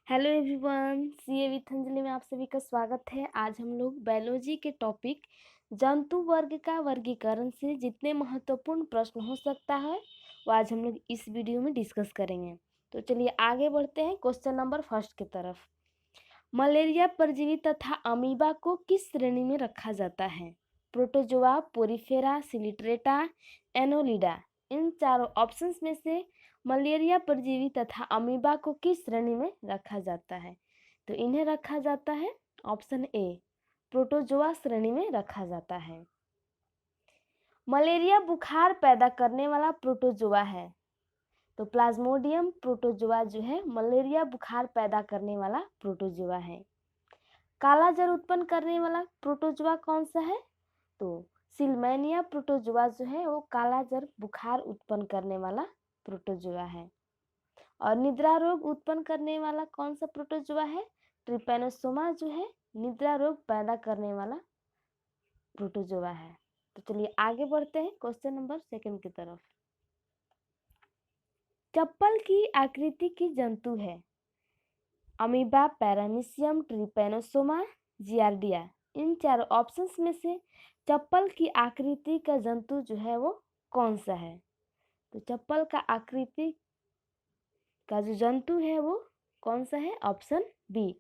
Hello everyone, CA with Anjali में आप सभी का स्वागत है। आज हम लोग बायोलॉजी के टॉपिक जंतु वर्ग का वर्गीकरण से जितने महत्वपूर्ण प्रश्न हो सकता है वो आज हम लोग इस वीडियो में डिस्कस करेंगे। तो चलिए आगे बढ़ते हैं क्वेश्चन नंबर फर्स्ट की तरफ। मलेरिया परजीवी तथा अमीबा को किस श्रेणी में रखा जाता है? Protozoa, Porifera, coelenterata, एनोलिडा। इन चारों ऑप्शंस में से मलेरिया परजीवी तथा अमीबा को किस श्रेणी में रखा जाता है? तो इन्हें रखा जाता है ऑप्शन ए, प्रोटोजोआ श्रेणी में रखा जाता है। मलेरिया बुखार पैदा करने वाला प्रोटोजोआ है, तो प्लाज्मोडियम प्रोटोजोआ जो है मलेरिया बुखार पैदा करने वाला प्रोटोजोआ है। काला जर उत्पन्न करने वाला प्रोटोजोआ कौन सा है? तो सिलमेनिया प्रोटोजोआ जो है वो काला जर बुखार उत्पन्न करने वाला प्रोटोजोआ है। और निद्रा रोग उत्पन्न करने वाला कौन सा प्रोटोजोआ है? ट्रिपेनोसोमा जो है निद्रा रोग पैदा करने वाला प्रोटोजोआ है। तो चलिए आगे बढ़ते हैं क्वेश्चन नंबर सेकंड की तरफ। चप्पल की आकृति की जंतु है? Amoeba, paramecium, trypanosoma, giardia. इन चारों ऑप्शंस में से चप्पल की आकृति का जंतु जो है वो कौन सा है? तो चप्पल का आकृति का जो जंतु है वो कौन सा है? ऑप्शन बी,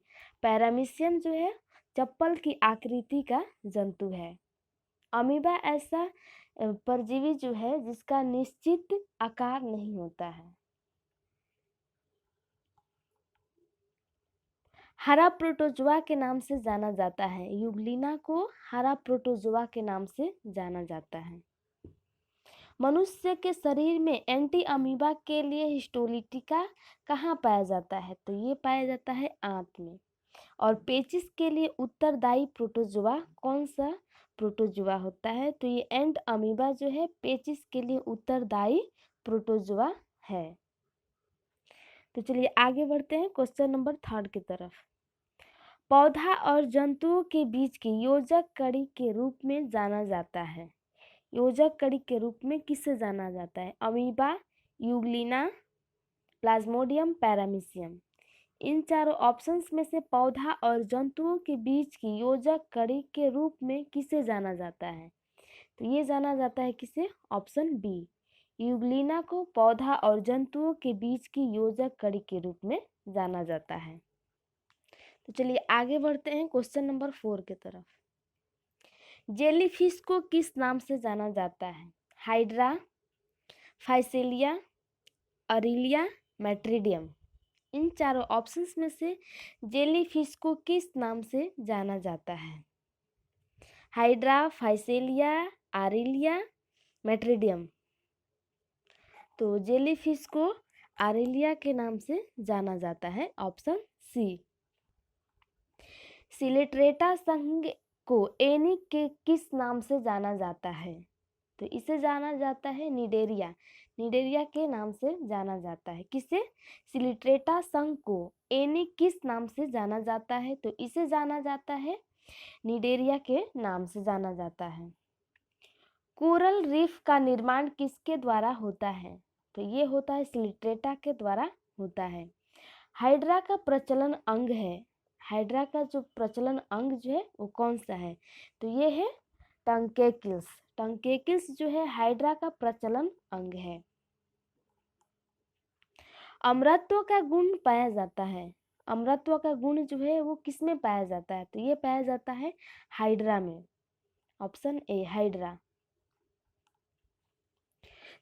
पैरामीशियम जो है चप्पल की आकृति का जंतु है। अमीबा ऐसा परजीवी जो है जिसका निश्चित आकार नहीं होता है। हरा प्रोटोजोआ के नाम से जाना जाता है। यूग्लिना को हरा प्रोटोजोआ के नाम से जाना जाता है। मनुष्य के शरीर में एंटी अमीबा के लिए हिस्टोलिटिका कहाँ पाया जाता है? तो ये पाया जाता है आंत में। और पेचिस के लिए उत्तरदायी प्रोटोजोआ कौन सा प्रोटोजोआ होता है? तो ये एंट अमीबा जो है पेचिस के लिए उत्तरदायी प्रोटोजोआ है। तो चलिए आगे बढ़ते हैं क्वेश्चन नंबर थर्ड की तरफ। पौधा और जंतुओं के बीच की योजक कड़ी के रूप में जाना जाता है। योजक कड़ी के रूप में किसे जाना जाता है? Amoeba, euglena, plasmodium, paramecium. इन चारों ऑप्शंस में से पौधा और जंतुओं के बीच की योजक कड़ी के रूप में किसे जाना जाता है? तो ये जाना जाता है किसे? ऑप्शन बी, यूग्लिना को पौधा और जंतुओं के बीच की योजक कड़ी के रूप में जाना जाता है। तो चलिए आगे बढ़ते हैं क्वेश्चन नंबर 4 की तरफ। जेलीफिश को किस नाम से जाना जाता है? Hydra, Physalia, अरिलिया, मैट्रिडियम। इन चारों ऑप्शंस में से जेलीफिश को किस नाम से जाना जाता है? Hydra, physalia, aurelia, metridium. तो जेलीफिश को आरिलिया के नाम से जाना जाता है, ऑप्शन सी। सिलिट्रेटा संघ को एनिक के किस नाम से जाना जाता है? तो इसे जाना जाता है निडेरिया। निडेरिया के नाम से जाना जाता है। किसे? सिलिट्रेटा संघ को एनिक किस नाम से जाना जाता है? तो इसे जाना जाता है निडेरिया के नाम से जाना जाता है। कोरल रीफ का निर्माण किसके द्वारा होता है? तो ये होता है सिलिट्रेटा के द्वारा होता है। हाइड्रा का प्रचलन अंग है। हाइड्रा का जो प्रचलन अंग जो है वो कौन सा है? तो ये है टंकेकिल्स। टंकेकिल्स जो है हाइड्रा का प्रचलन अंग है। अमरत्व का गुण पाया जाता है। अमरत्व का गुण जो है वो किस में पाया जाता है? तो ये पाया जाता है हाइड्रा में, ऑप्शन ए, हाइड्रा।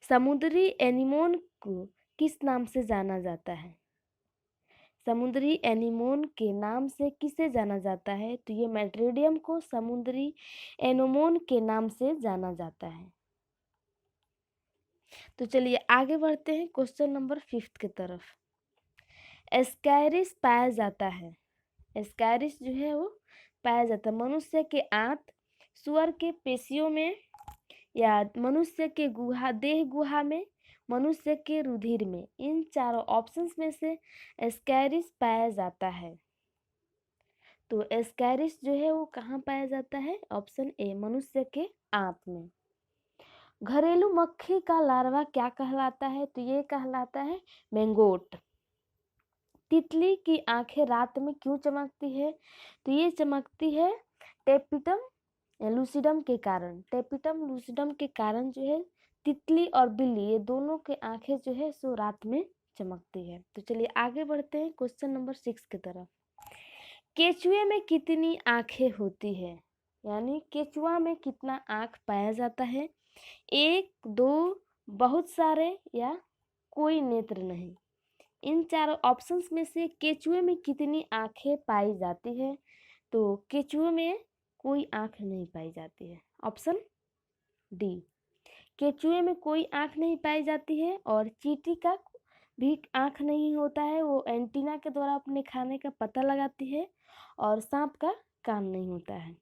समुद्री एनीमोन को किस नाम से जाना जाता है? समुद्री एनीमोन के नाम से किसे जाना जाता है? तो ये मैट्रिडियम को समुद्री एनोमोन के नाम से जाना जाता है। तो चलिए आगे बढ़ते हैं क्वेश्चन नंबर 5 की तरफ। एस्कैरिस पाया जाता है। एस्कैरिस जो है वो पाया जाता है मनुष्य के आंत, सुअर के पेशियों में, या मनुष्य के देह गुहा में, मनुष्य के रुधिर में। इन चारों ऑप्शंस में से एस्कैरिस पाया जाता है। तो एस्कैरिस जो है वो कहाँ पाया जाता है? ऑप्शन ए, मनुष्य के आंत में। घरेलू मक्खी का लार्वा क्या कहलाता है? तो ये कहलाता है मैंगोट। तितली की आंखें रात में क्यों चमकती है? तो ये चमकती है टेपिटम लूसिडम के कारण। टेपिटम लूसिडम के कारण जो है तितली और बिल्ली ये दोनों के आंखें जो है सो रात में चमकती है। तो चलिए आगे बढ़ते हैं क्वेश्चन नंबर 6 की तरफ। केचुए में कितनी आंखें होती है? यानी केचुआ में कितना आंख पाया जाता है? 1, 2, बहुत सारे या कोई नेत्र नहीं। इन चारों ऑप्शंस में से केचुए में कितनी आंखें पाई जाती है? तो केचुए में कोई आंख नहीं पाई जाती है। ऑप्शन डी, केचुए में कोई आंख नहीं पाई जाती है। और चींटी का भी आंख नहीं होता है, वो एंटीना के द्वारा अपने खाने का पता लगाती है। और सांप का कान नहीं होता है।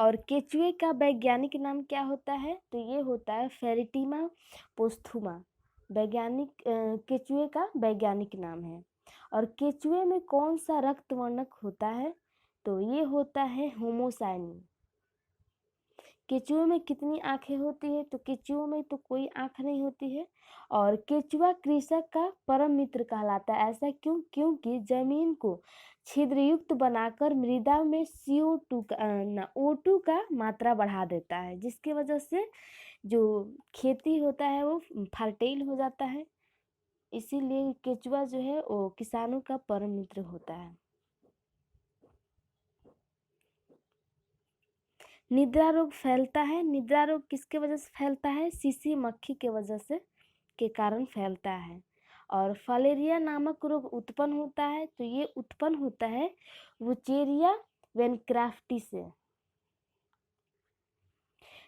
और केचुए का वैज्ञानिक नाम क्या होता है? तो ये होता है फेरिटीमा पोस्थुमा। वैज्ञानिक केचुए का वैज्ञानिक नाम है। और केचुए में कौन सा रक्त वर्णक होता है? तो ये होता है होमोसाइनिन। केचुए में कितनी आंखें होती है? तो केचुए में तो कोई आंख नहीं होती है। और केचुआ कृषक का परम मित्र कहलाता है। ऐसा क्यों? क्योंकि जमीन को छिद्रयुक्त बनाकर मृदा में CO2 का O2 का मात्रा बढ़ा देता है, जिसकी वजह से जो खेती होता है वो फर्टाइल हो जाता है। इसीलिए केचुआ जो है वो किसानों का परम मित्र होता है। निद्रा रोग फैलता है। निद्रा रोग किसके वजह से फैलता है? सीसी मक्खी के वजह से के कारण फैलता है। और फलेरिया नामक रोग उत्पन्न होता है। तो ये उत्पन्न होता है वुचेरिया वेनक्राफ्टी से।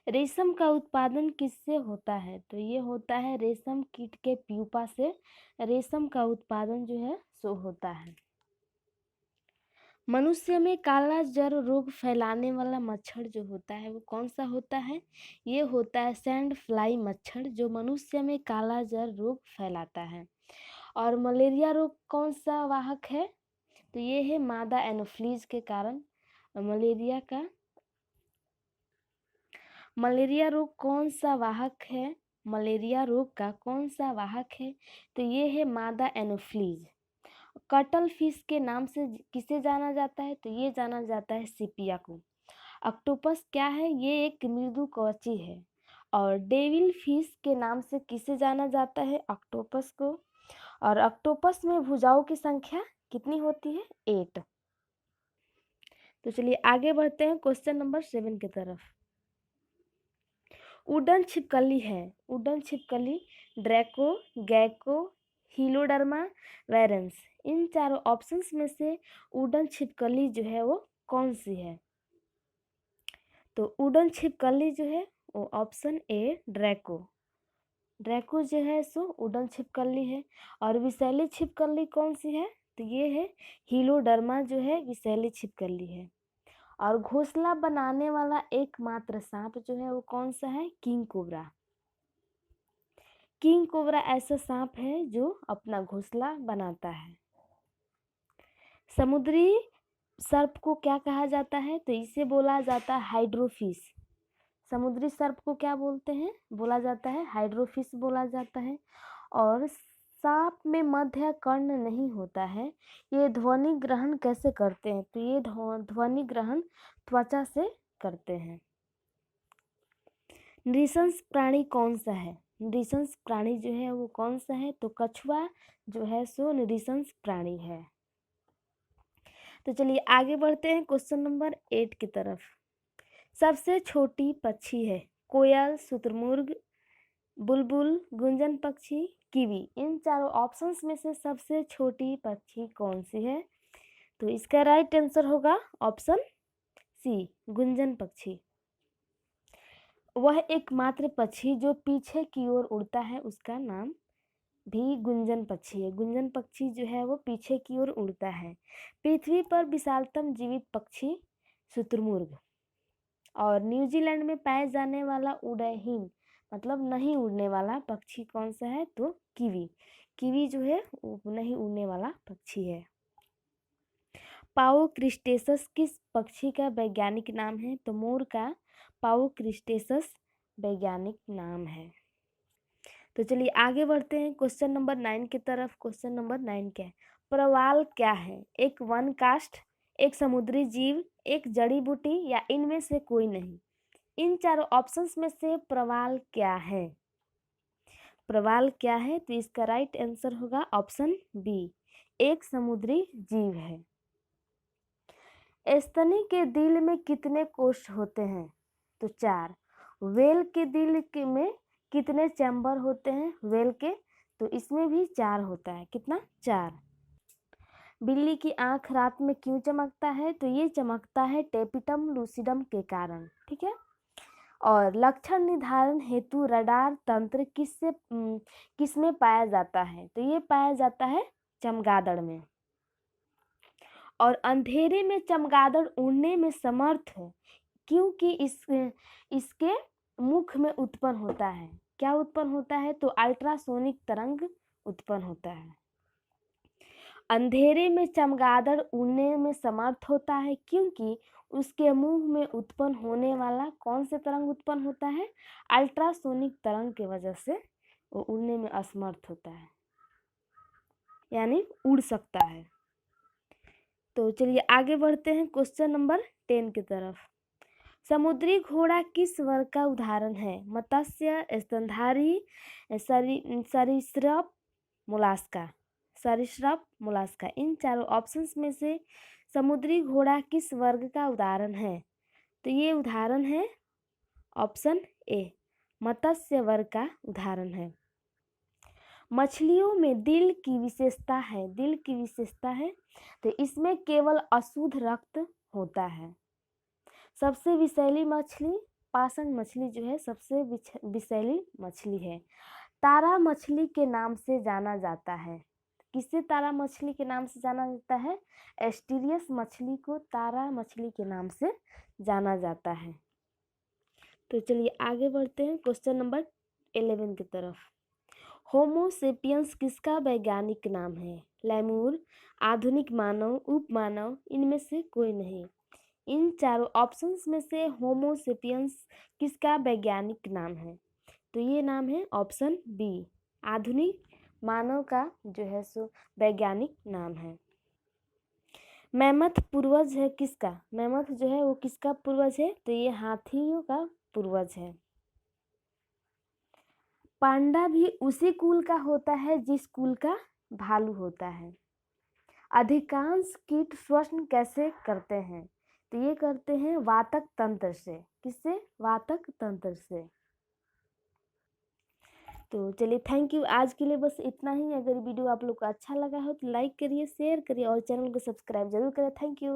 रेशम का उत्पादन किससे होता है? तो ये होता है रेशम कीट के प्यूपा से रेशम का उत्पादन जो है सो होता है। मनुष्य में काला जर रोग फैलाने वाला मच्छर जो होता है वो कौन सा होता है? ये होता है सैंड फ्लाई मच्छर, जो मनुष्य में काला जर रोग फैलाता है। और मलेरिया रोग कौन सा वाहक है? तो ये है मादा एनोफ्लीज के कारण मलेरिया रोग कौन सा वाहक है? मलेरिया रोग का कौन सा वाहक है? तो ये है मादा एनोफ्लीज। कटल फिश के नाम से किसे जाना जाता है? तो ये जाना जाता है सिपिया को। ऑक्टोपस क्या है? ये एक मृदु कवची है। और डेविल फिश के नाम से किसे जाना जाता है? ऑक्टोपस को। और ऑक्टोपस में भुजाओं की संख्या कितनी होती है? 8। तो चलिए आगे बढ़ते हैं क्वेश्चन नंबर 7 की तरफ। उड़न छिपकली है। उड़न छिपकली ड्रैको, गैको, हीलोडर्मा, वेरेंस, इन चारों ऑप्शंस में से उड़न छिपकली जो है वो कौन सी है? तो उड़न छिपकली जो है वो ऑप्शन ए ड्रैको। ड्रैको जो है सो उड़न छिपकली है। और विषैली छिपकली कौन सी है? तो ये है हीलोडर्मा जो है विषैली छिपकली है। और घोंसला बनाने वाला एकमात्र सांप जो है वो कौन सा है? King cobra. किंग कोबरा ऐसा सांप है जो अपना घोंसला बनाता है। समुद्री सर्प को क्या कहा जाता है? तो इसे बोला जाता है हाइड्रोफिश। समुद्री सर्प को क्या बोलते हैं? बोला जाता है हाइड्रोफिश बोला जाता है। और सांप में मध्य कर्ण नहीं होता है। ये ध्वनि ग्रहण कैसे करते हैं? तो ये ध्वनि ग्रहण त्वचा से करते हैं। नृशंस प्राणी कौन सा है? नृशंस प्राणी जो है वो कौन सा है? तो कछुआ जो है सो नृशंस प्राणी है। तो चलिए आगे बढ़ते हैं क्वेश्चन नंबर 8 की तरफ। सबसे छोटी पक्षी है कोयल, शुतुरमुर्ग, बुलबुल, गुंजन पक्षी, कीवी। इन चारों ऑप्शंस में से सबसे छोटी पक्षी कौन सी है? तो इसका राइट आंसर होगा ऑप्शन सी, गुंजन पक्षी। वह एकमात्र पक्षी जो पीछे की ओर उड़ता है उसका नाम भी गुंजन पक्षी है। गुंजन पक्षी जो है वो पीछे की ओर उड़ता है। पृथ्वी पर विशालतम जीवित पक्षी शुतुरमुर्ग। और न्यूजीलैंड में पाए जाने वाला उड़हीन मतलब नहीं उड़ने वाला पक्षी कौन सा है? तो कीवी। कीवी जो है वो नहीं उड़ने वाला पक्षी है। पाओक्रिस्टेसस किस पक्षी का वैज्ञानिक नाम है? तो मोर का पाओक्रिस्टेसस वैज्ञानिक नाम है। तो चलिए आगे बढ़ते हैं क्वेश्चन नंबर 9 की तरफ। क्वेश्चन नंबर 9 क्या है? प्रवाल क्या है? एक वन काष्ठ, एक समुद्री जीव, एक जड़ी बूटी या इनमें से कोई नहीं। इन चारों ऑप्शंस में से प्रवाल क्या है? प्रवाल क्या है? तो इसका राइट आंसर होगा ऑप्शन बी, एक समुद्री जीव है। स्तनी के दिल में कितने कोष होते हैं? तो 4। व्हेल के दिल में कितने चैम्बर होते हैं व्हेल के? तो इसमें भी 4 होता है। कितना? 4। बिल्ली की आंख रात में क्यों चमकता है? तो ये चमकता है टेपिटम लूसिडम के कारण। ठीक है। और लक्षण निर्धारण हेतु रडार तंत्र किसमें पाया जाता है? तो ये पाया जाता है चमगादड़ में। और अंधेरे में चमगादड़ उड़ने में समर्थ है क्योंकि इसके मुख में उत्पन्न होता है। क्या उत्पन्न होता है? तो अल्ट्रासोनिक तरंग उत्पन्न होता है। अंधेरे में चमगादड़ उड़ने में समर्थ होता है क्योंकि उसके मुंह में उत्पन्न होने वाला कौन से तरंग उत्पन्न होता है? अल्ट्रासोनिक तरंग की वजह से वो उड़ने में असमर्थ होता है, यानी उड़ सकता है। तो चलिए आगे बढ़ते हैं क्वेश्चन नंबर 10 की तरफ। समुद्री घोड़ा किस वर्ग का उदाहरण है? मत्स्य, स्तनधारी, सरीसृप, मोलास्का। सरीसृप, मोलास्का। इन चारों ऑप्शंस में से समुद्री घोड़ा किस वर्ग का उदाहरण है? तो ये उदाहरण है ऑप्शन ए, मत्स्य वर्ग का उदाहरण है। मछलियों में दिल की विशेषता है, दिल की विशेषता है तो इसमें केवल अशुद्ध रक्त होता है। सबसे विषैली मछली पासन मछली जो है सबसे विषैली मछली है। तारा मछली के नाम से जाना जाता है। किससे तारा मछली के नाम से जाना जाता है? एस्टीरियस मछली को तारा मछली के नाम से जाना जाता है। तो चलिए आगे बढ़ते हैं क्वेश्चन नंबर 11 की तरफ। होमो सेपियंस किसका वैज्ञानिक नाम है? लेमूर, आधुनिक मानव, उपमानव, इनमें से कोई नहीं। इन चारों ऑप्शंस में से होमो सेपियंस किसका वैज्ञानिक नाम है? तो ये नाम है ऑप्शन बी, आधुनिक मानव का जो है सो वैज्ञानिक नाम है। मैमथ पूर्वज है किसका? मैमथ जो है वो किसका पूर्वज है? तो ये हाथियों का पूर्वज है। पांडा भी उसी कुल का होता है जिस कुल का भालू होता है। अधिकांश कीट श्वसन कैसे करते हैं? तो ये करते हैं वातक तंत्र से। किससे? वातक तंत्र से। तो चलिए थैंक यू, आज के लिए बस इतना ही। अगर वीडियो आप लोग को अच्छा लगा हो तो लाइक करिए, शेयर करिए और चैनल को सब्सक्राइब जरूर करें। Thank you.